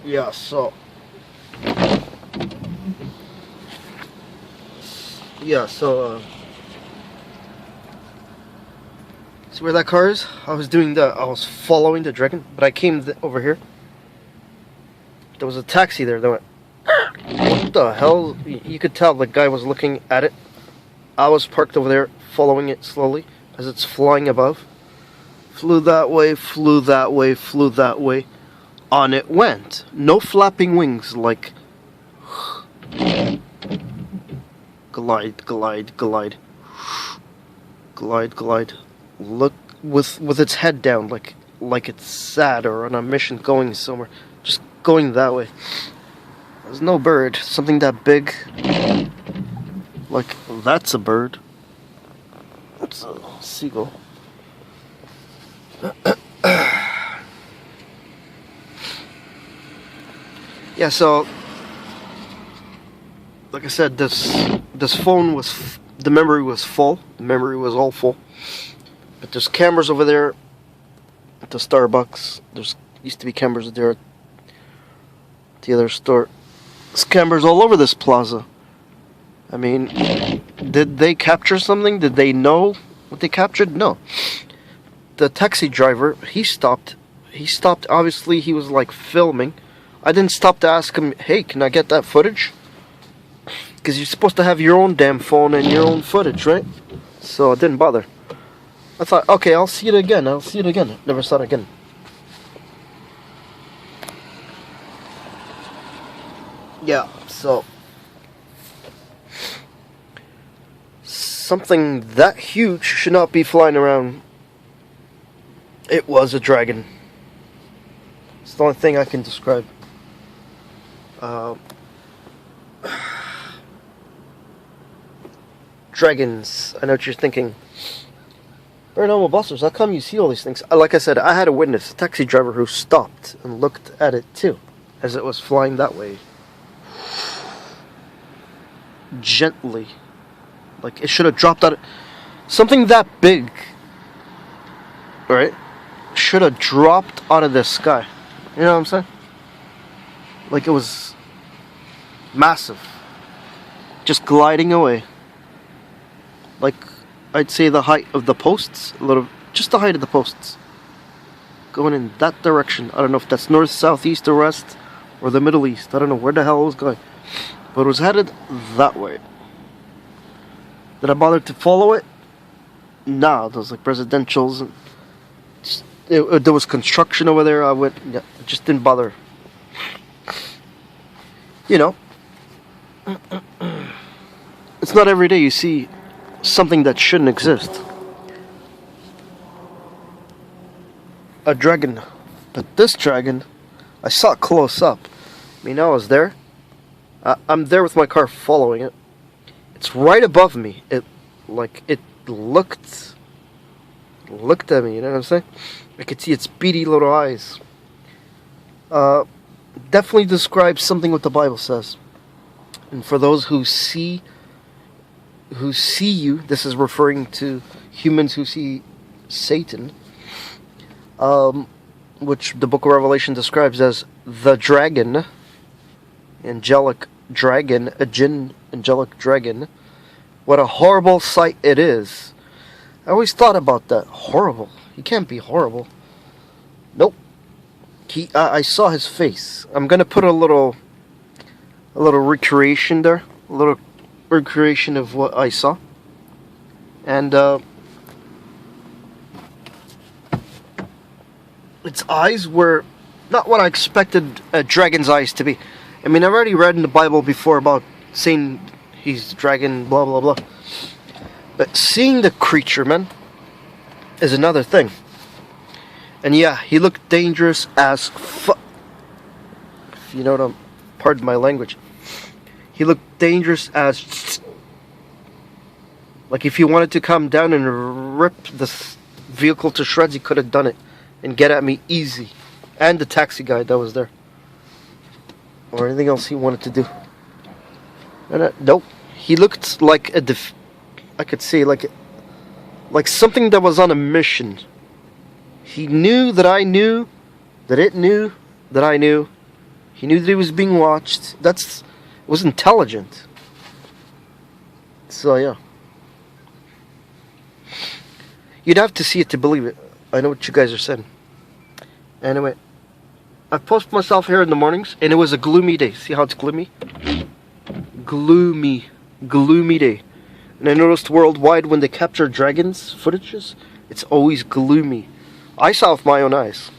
Yeah, so yeah, so see where that car is? I was following the dragon, but I came over here. There was a taxi there that went, what the hell? You could tell the guy was looking at it. I was parked over there, following it slowly as it's flying above. Flew that way, flew that way, flew that way. On it went. No flapping wings, like glide, glide, glide, glide, glide. Look with its head down, like it's sad or on a mission going somewhere. Just going that way. There's no bird. Something that big. Like, that's a bird. That's a seagull. Yeah, so like I said, this phone was the memory was full. The memory was all full. But there's cameras over there at the Starbucks. There's used to be cameras there at the other store. There's cameras all over this plaza. I mean, did they capture something? Did they know what they captured? No. The taxi driver, he stopped. Obviously, he was like filming. I didn't stop to ask him, hey, can I get that footage? Because you're supposed to have your own damn phone and your own footage, right? So I didn't bother. I thought, okay, I'll see it again. Never saw it again. Yeah, so something that huge should not be flying around. It was a dragon. It's the only thing I can describe. Dragons. I know what you're thinking. Paranormal busters, how come you see all these things? Like I said, I had a witness, a taxi driver who stopped and looked at it too, as it was flying that way. Gently. Like it should have dropped out. Something that big, right, should have dropped out of the sky. You know what I'm saying? Like it was massive. Just gliding away. Like, I'd say the height of the posts, just the height of the posts. Going in that direction. I don't know if that's north, south, east, or west, or the Middle East. I don't know where the hell it was going. But it was headed that way. Did I bother to follow it? Nah, there was like residentials. And there was construction over there. I just didn't bother. You know. It's not every day you see something that shouldn't exist. A dragon. But this dragon, I saw it close up. I mean, I was there. I'm there with my car following it. It's right above me. It looked at me, you know what I'm saying? I could see its beady little eyes. Definitely describes something what the Bible says. And for those who see you, this is referring to humans who see Satan, which the book of Revelation describes as the dragon, angelic dragon, a jinn, angelic dragon. What a horrible sight it is. I always thought about that. Horrible. He can't be horrible. Nope. I saw his face. I'm gonna put a little recreation there. A little recreation of what I saw. And its eyes were not what I expected a dragon's eyes to be. I mean, I've already read in the Bible before about saying he's a dragon, blah blah blah. But seeing the creature, man, is another thing. And yeah, he looked dangerous as fuck. If you know what pardon my language. He looked dangerous as... Like if he wanted to come down and rip this vehicle to shreds, he could have done it. And get at me easy. And the taxi guy that was there. Or anything else he wanted to do. And nope. He looked like I could say like something that was on a mission. He knew that I knew that it knew that I knew. He knew that he was being watched. It was intelligent. So yeah. You'd have to see it to believe it. I know what you guys are saying. Anyway, I post myself here in the mornings, and it was a gloomy day. See how it's gloomy? Gloomy day. And I noticed worldwide when they capture dragons footages, it's always gloomy. I saw it with my own eyes.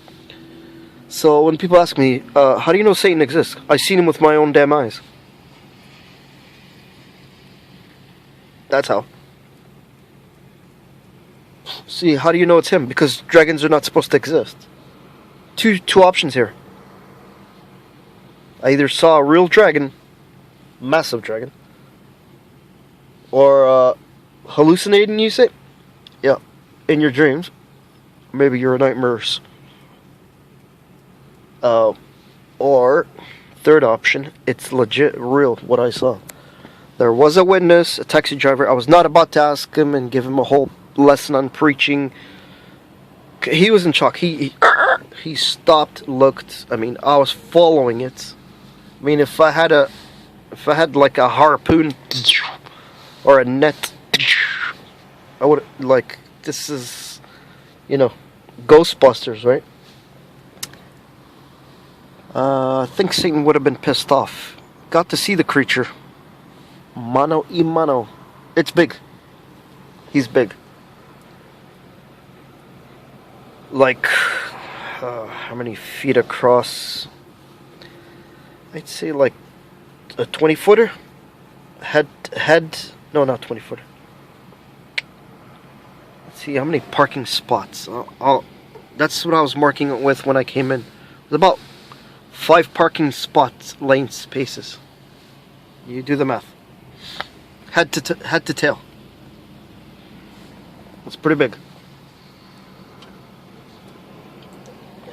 So when people ask me, how do you know Satan exists? I seen him with my own damn eyes. That's how. See, how do you know it's him? Because dragons are not supposed to exist. Two options here. I either saw a real dragon, massive dragon, or hallucinating, you say? Yeah, in your dreams. Maybe your nightmares. Or, third option, it's legit real, what I saw. There was a witness, a taxi driver. I was not about to ask him and give him a whole lesson on preaching. He was in shock. He stopped, looked. I mean, I was following it. I mean, if I had like a harpoon or a net, I would, like, this is, you know, Ghostbusters, right? I think Satan would have been pissed off. Got to see the creature. Mano y mano. It's big. He's big. Like, how many feet across? I'd say like a 20-footer. No, not 20-footer. Let's see, how many parking spots? That's what I was marking it with when I came in. It was about 5 parking spots, lane spaces. You do the math. Head to tail. That's pretty big.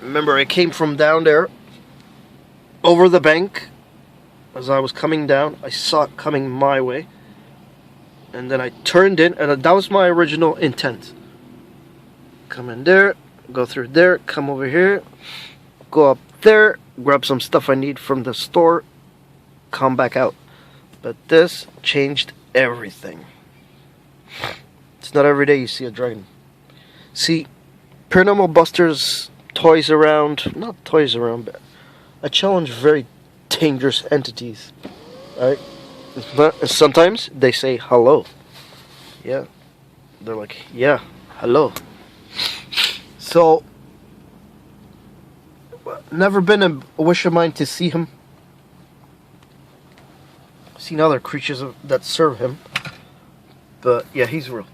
Remember, I came from down there, over the bank. As I was coming down, I saw it coming my way. And then I turned in, and that was my original intent. Come in there, go through there, come over here, go up there, grab some stuff I need from the store, come back out. But this changed everything. It's not every day you see a dragon. See, Paranormal Busters toys around, not toys around, but I challenge very dangerous entities. Right? Sometimes they say hello. Yeah. They're like, yeah, hello. So, never been a wish of mine to see him. Seen other creatures that serve him. But yeah, he's real.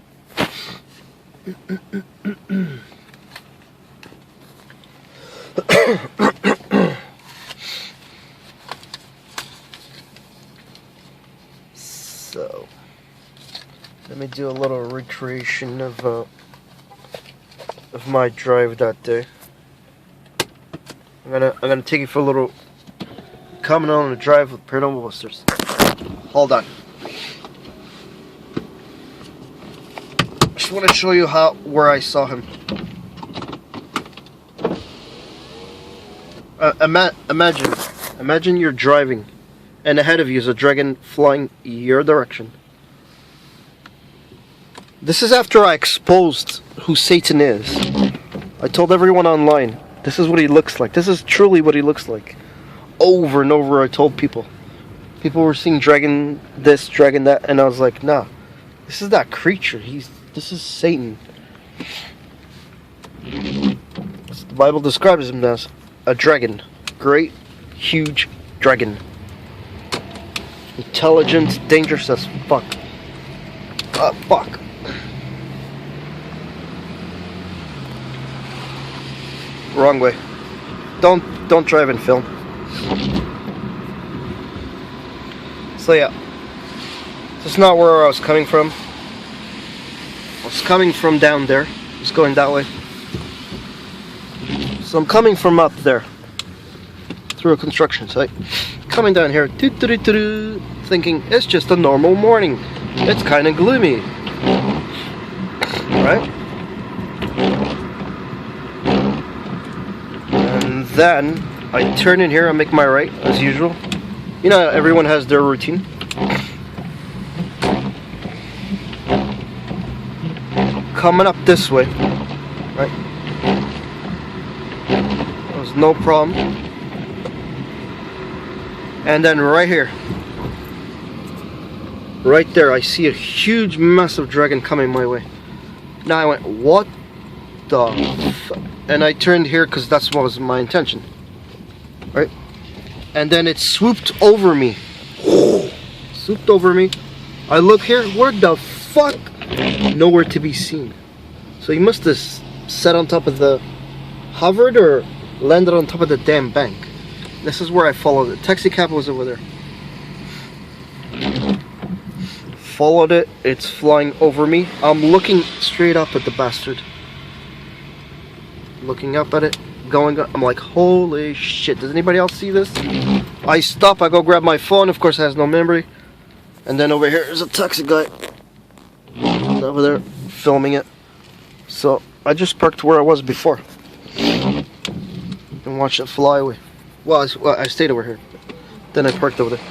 So, let me do a little recreation of my drive that day. I'm gonna take you for a little coming on a drive with Paranormal Busters. Hold on. Just want to show you where I saw him. Imagine you're driving, and ahead of you is a dragon flying your direction. This is after I exposed who Satan is. I told everyone online, this is what he looks like. This is truly what he looks like. Over and over I told people. People were seeing dragon this, dragon that, and I was like, nah. This is that creature. This is Satan. The Bible describes him as a dragon. Great, huge dragon. Intelligent, dangerous as fuck. Fuck. Wrong way. Don't drive and film. So yeah. This is not where I was coming from. I was coming from down there. I was going that way. So I'm coming from up there. Through a construction site. Coming down here. Thinking it's just a normal morning. It's kind of gloomy. Right? And then I turn in here, I make my right, as usual. You know, everyone has their routine. Coming up this way, right? There's no problem. And then right here, right there, I see a huge, massive dragon coming my way. Now I went, what the f? And I turned here because that's what was my intention, right? And then it swooped over me. Swooped over me. I look here, where the fuck? Nowhere to be seen. So he must have sat on top of the, hovered or landed on top of the damn bank. This is where I followed it. Taxi cab was over there. Followed it, it's flying over me. I'm looking straight up at the bastard. Looking up at it, going up. I'm like, holy shit, does anybody else see this? I stop, I go grab my phone, of course it has no memory. And then over here is a taxi guy. Over there, filming it. So, I just parked where I was before. And watched it fly away. Well, I stayed over here. Then I parked over there.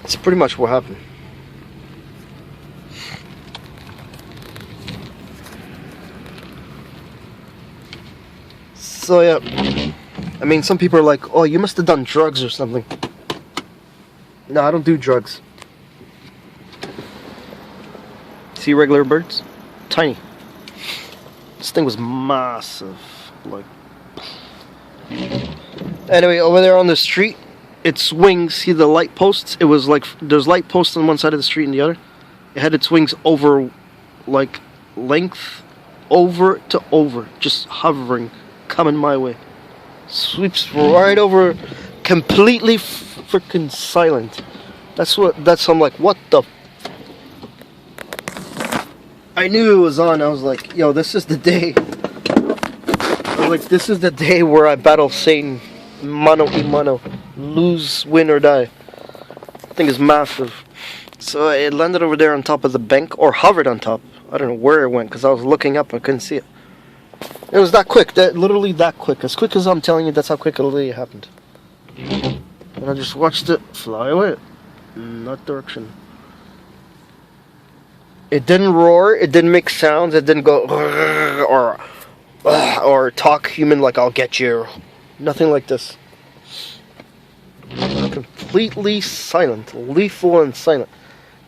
That's pretty much what happened. So yeah, I mean, some people are like, oh, you must have done drugs or something. No, I don't do drugs. See regular birds? Tiny. This thing was massive. Like. Anyway, over there on the street, its wings, see the light posts? It was like, there's light posts on one side of the street and the other. It had its wings over, like, length, over to over, just hovering, coming my way. Sweeps right over, completely freaking silent. I'm like, what the? I knew it was on. I was like, yo, this is the day. I was like, this is the day where I battle Satan, mano a mano, lose, win or die. The thing is massive. So it landed over there on top of the bank, or hovered on top. I don't know where it went, because I was looking up and I couldn't see it. It was that quick, literally that quick. As quick as I'm telling you, that's how quick it literally happened. And I just watched it fly away in that direction. It didn't roar, it didn't make sounds, it didn't go or talk human like I'll get you. Nothing like this. Completely silent, lethal and silent.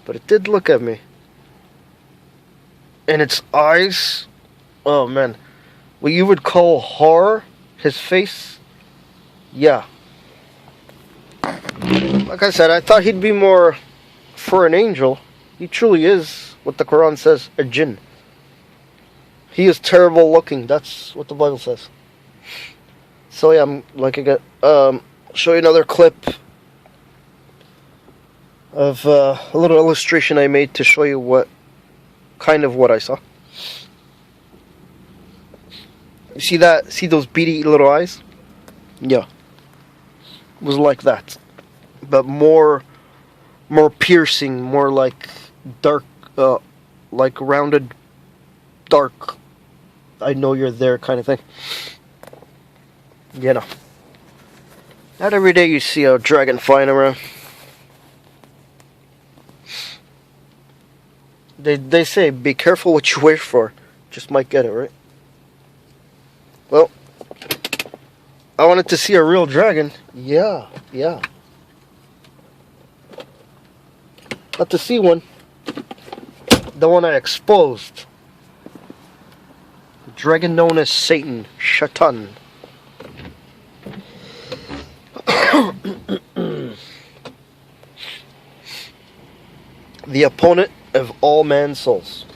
But it did look at me. And its eyes, oh man. What you would call horror, his face, yeah. Like I said, I thought he'd be more for an angel. He truly is what the Quran says, a jinn. He is terrible looking, that's what the Bible says. So yeah, I'm like, I got, show you another clip of a little illustration I made to show you what I saw. You see that? See those beady little eyes? Yeah. It was like that. But more piercing, more like dark, like rounded, dark, I know you're there kind of thing. You know. Not every day you see a dragon flying around. They say, be careful what you wish for. Just might get it, right? Well, I wanted to see a real dragon. Yeah. Not to see one. The one I exposed. The dragon known as Satan. Shaitan. The opponent of all man's souls.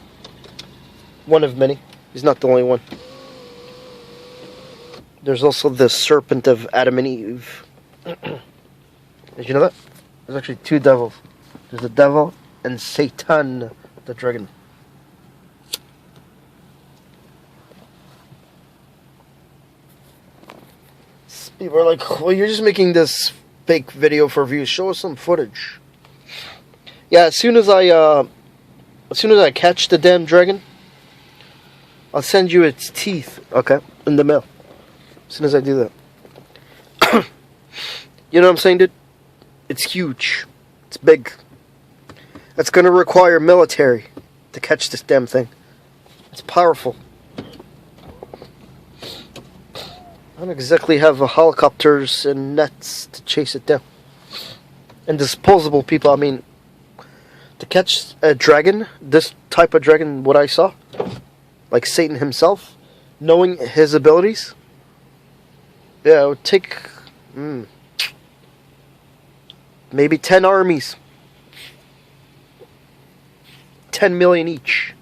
One of many. He's not the only one. There's also the serpent of Adam and Eve. Did you know that? There's actually two devils. There's the devil and Satan, the dragon. People are like, well, you're just making this fake video for views. Show us some footage. Yeah, as soon as I catch the damn dragon, I'll send you its teeth, okay, in the mail. As soon as I do that. You know what I'm saying, dude? It's huge. It's big. It's gonna require military to catch this damn thing. It's powerful. I don't exactly have helicopters and nets to chase it down. And disposable people, I mean, to catch a dragon, this type of dragon, what I saw, like Satan himself, knowing his abilities, yeah, it would take maybe 10 armies. 10 million each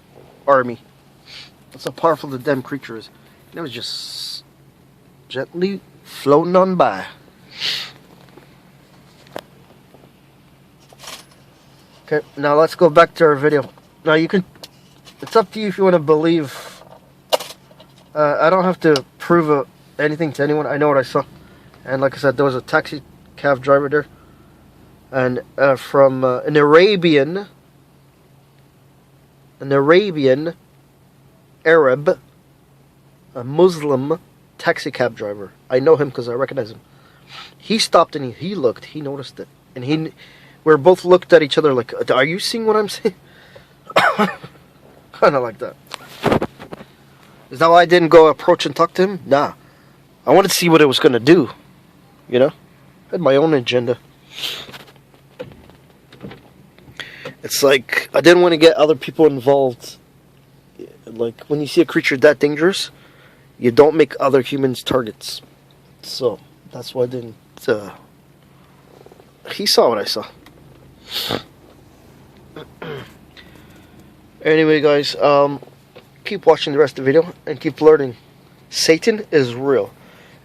army. That's how powerful the damn creature is. And it was just gently floating on by. Okay, now let's go back to our video. Now you can, it's up to you if you want to believe. I don't have to prove anything to anyone. I know what I saw. And like I said, there was a taxi cab driver there. And from an Arabian Arab, a Muslim taxi cab driver. I know him because I recognize him. He stopped and he looked. He noticed it. And we both looked at each other like, are you seeing what I'm seeing? Kind of like that. Is that why I didn't go approach and talk to him? Nah. I wanted to see what it was going to do. You know? I had my own agenda. It's like, I didn't want to get other people involved. Like, when you see a creature that dangerous, you don't make other humans targets. So, that's why I didn't, he saw what I saw. Anyway, guys, keep watching the rest of the video and keep learning. Satan is real.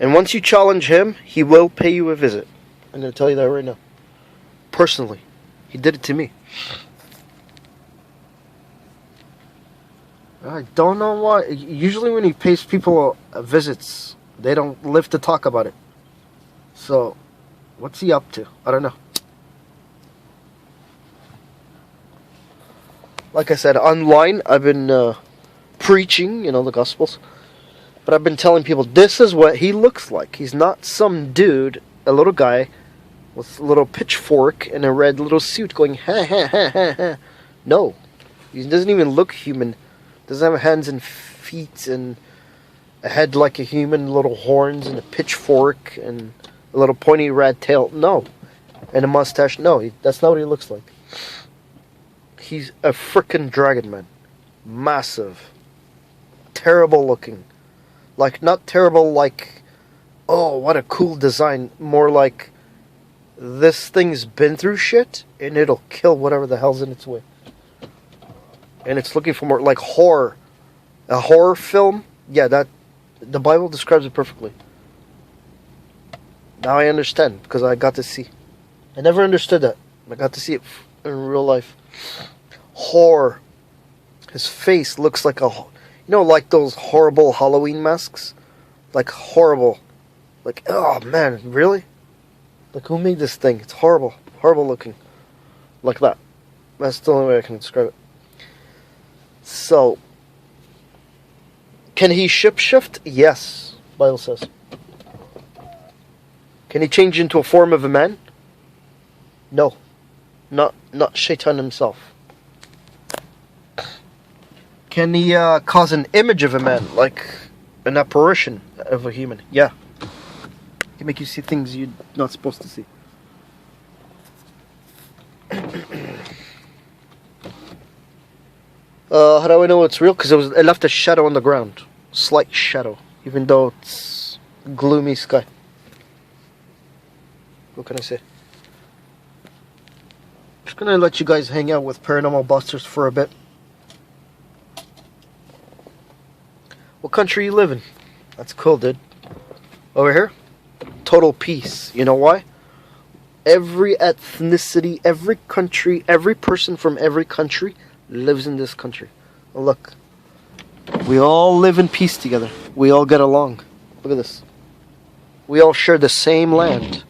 And once you challenge him, he will pay you a visit. I'm going to tell you that right now. Personally. He did it to me. I don't know why. Usually when he pays people visits, they don't live to talk about it. So, what's he up to? I don't know. Like I said, online, I've been preaching, you know, the Gospels. But I've been telling people, this is what he looks like. He's not some dude, a little guy, with a little pitchfork and a red little suit going, ha ha ha ha ha. No. He doesn't even look human. Doesn't have hands and feet and a head like a human, little horns and a pitchfork and a little pointy red tail. No. And a mustache. No, that's not what he looks like. He's a frickin' dragon, man. Massive. Terrible looking. Like, not terrible like, oh, what a cool design. More like, this thing's been through shit and it'll kill whatever the hell's in its way. And it's looking for more, like horror. A horror film? Yeah, that, the Bible describes it perfectly. Now I understand, because I got to see. I never understood that. I got to see it in real life. Horror. His face looks like a, you know, like those horrible Halloween masks? Like horrible. Like, oh man, really? Like, who made this thing? It's horrible. Horrible looking. Like that. That's the only way I can describe it. So, can he shapeshift? Yes, Bible says. Can he change into a form of a man? No. Not Shaitan himself. Can he cause an image of a man, like an apparition of a human? Yeah. He can make you see things you're not supposed to see. How do I know it's real? Because it left a shadow on the ground. Slight shadow. Even though it's gloomy sky. What can I say? Just gonna let you guys hang out with Paranormal Busters for a bit. What country you live in? That's cool, dude. Over here? Total peace. You know why? Every ethnicity, every country, every person from every country lives in this country. Oh, look. We all live in peace together. We all get along. Look at this. We all share the same land.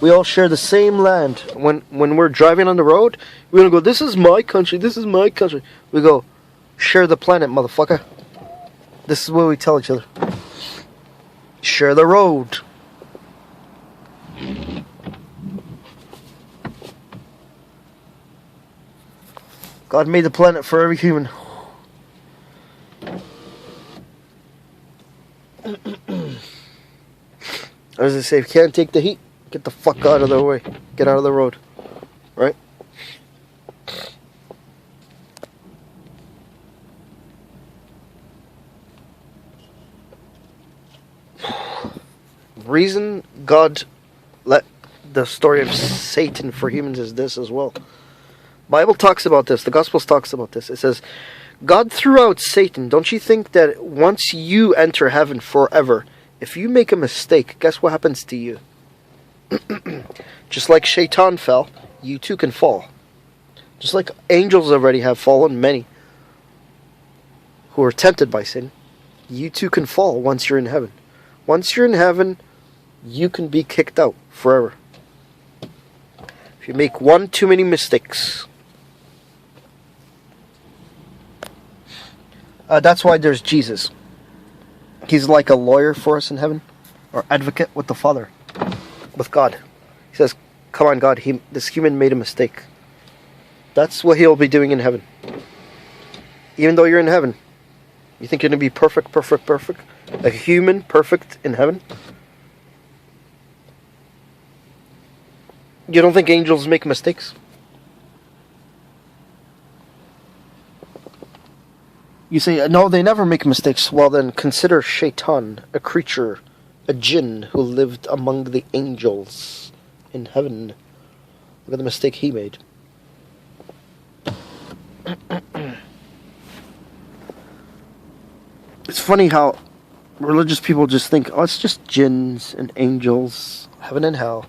We all share the same land. When we're driving on the road, we don't go, this is my country, this is my country. We go, share the planet, motherfucker. This is what we tell each other. Share the road. God made the planet for every human. As they say, if you can't take the heat, get the fuck out of the way. Get out of the road. Right? Reason God let the story of Satan for humans is this as well. Bible talks about this. The Gospels talks about this. It says, God threw out Satan. Don't you think that once you enter heaven forever, if you make a mistake, guess what happens to you? Just like Shaitan fell, you too can fall. Just like angels already have fallen, many who are tempted by sin, you too can fall once you're in heaven. Once you're in heaven, you can be kicked out forever. If you make one too many mistakes. That's why there's Jesus. He's like a lawyer for us in heaven, or advocate with the Father, with God. He says, come on God, this human made a mistake. That's what he'll be doing in heaven. Even though you're in heaven, you think you're going to be perfect? A human perfect in heaven? You don't think angels make mistakes? You say, no, they never make mistakes. Well, then consider Shaitan, a creature, a jinn who lived among the angels in heaven. Look at the mistake he made. It's funny how religious people just think, oh, it's just jinns and angels, heaven and hell.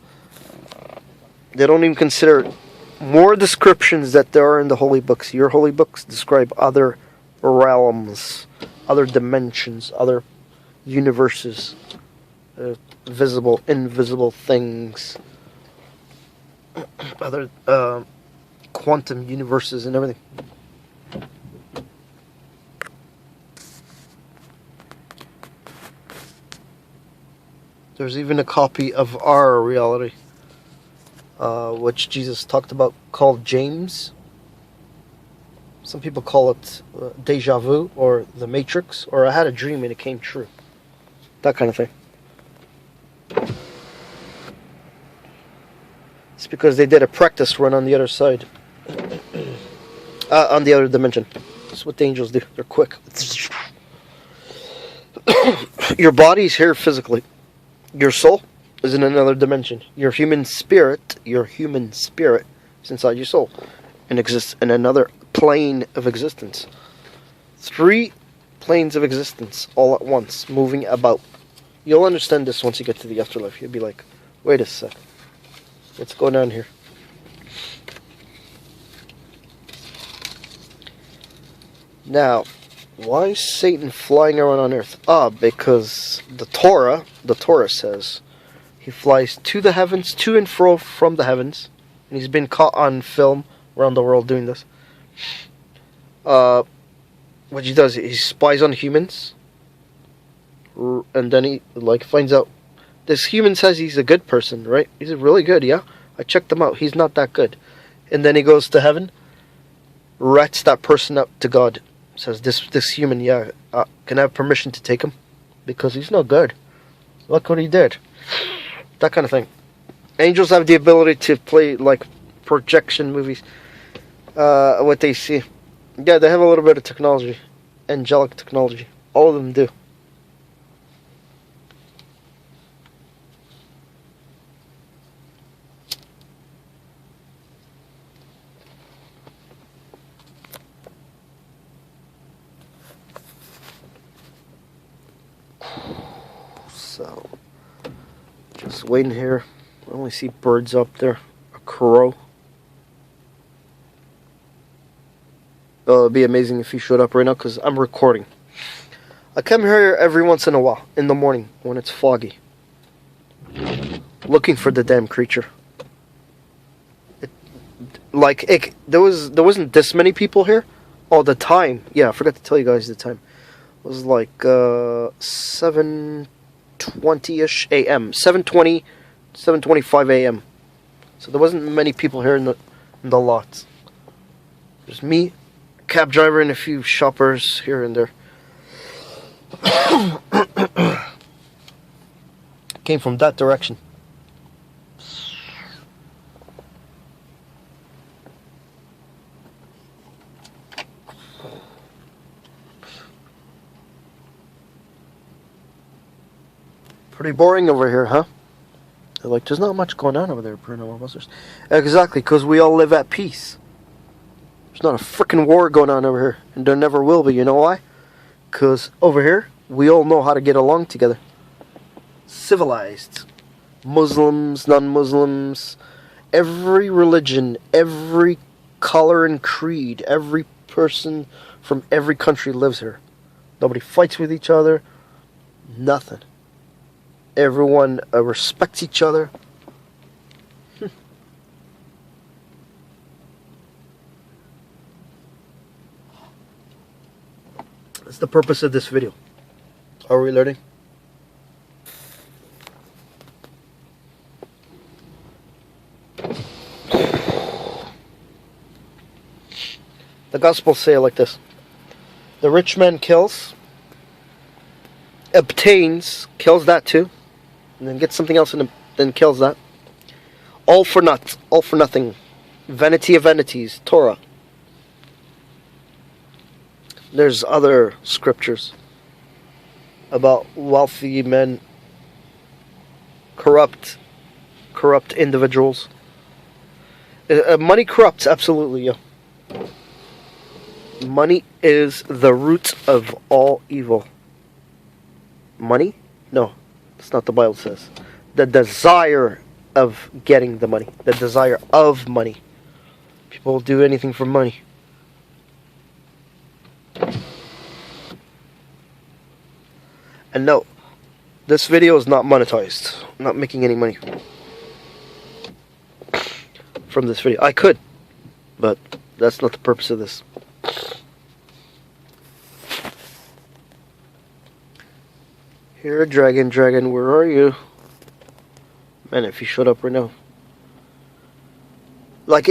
They don't even consider more descriptions that there are in the holy books. Your holy books describe other realms, other dimensions, other universes, visible, invisible things, other quantum universes and everything. There's even a copy of our reality, which Jesus talked about, called James. Some people call it deja vu, or the Matrix, or I had a dream and it came true. That kind of thing. It's because they did a practice run on the other side. On the other dimension. That's what the angels do. They're quick. Your body's here physically. Your soul is in another dimension. Your human spirit is inside your soul and exists in another plane of existence. 3 planes of existence all at once, moving about. You'll understand this once you get to the afterlife. You'll be like, wait a sec. What's going on here? Now, why is Satan flying around on earth? Because the Torah says he flies to the heavens, to and fro from the heavens, and he's been caught on film around the world doing this. What he does, he spies on humans, and then he finds out this human says he's a good person, right? He's really good, yeah. I checked him out. He's not that good, and then he goes to heaven, rats that person up to God, says this human, yeah, can I have permission to take him because he's not good. Look what he did. That kind of thing. Angels have the ability to play like projection movies. What they see. Yeah, they have a little bit of technology. Angelic technology. All of them do. So, just waiting here. I only see birds up there. A crow. Oh, it'd be amazing if he showed up right now because I'm recording. I come here every once in a while, in the morning, when it's foggy. Looking for the damn creature. There wasn't this many people here. Oh, the time. Yeah, I forgot to tell you guys the time. It was like 7:20ish a.m. 7:25 a.m. So there wasn't many people here in the lots. There's me, cab driver, and a few shoppers here and there. Came from that direction. Pretty boring over here, huh? They're like, there's not much going on over there, Paranormal Busters. Exactly, because we all live at peace. There's not a freaking war going on over here, and there never will be. You know why? Because over here, we all know how to get along together. Civilized. Muslims, non-Muslims, every religion, every color and creed, every person from every country lives here. Nobody fights with each other. Nothing. Everyone respects each other. That's the purpose of this video. Are we learning? The Gospels say it like this. The rich man kills, obtains, kills that too, and then gets something else and then kills that. All for naught, all for nothing. Vanity of vanities, Torah. There's other scriptures about wealthy men, corrupt individuals. Money corrupts, absolutely, yeah. Money is the root of all evil. Money? No, that's not what the Bible says. The desire of getting the money. The desire of money. People will do anything for money. And no, this video is not monetized. I'm not making any money from this video. I could, but that's not the purpose of this. Here, dragon, where are you? Man, if you shut up right now. Like,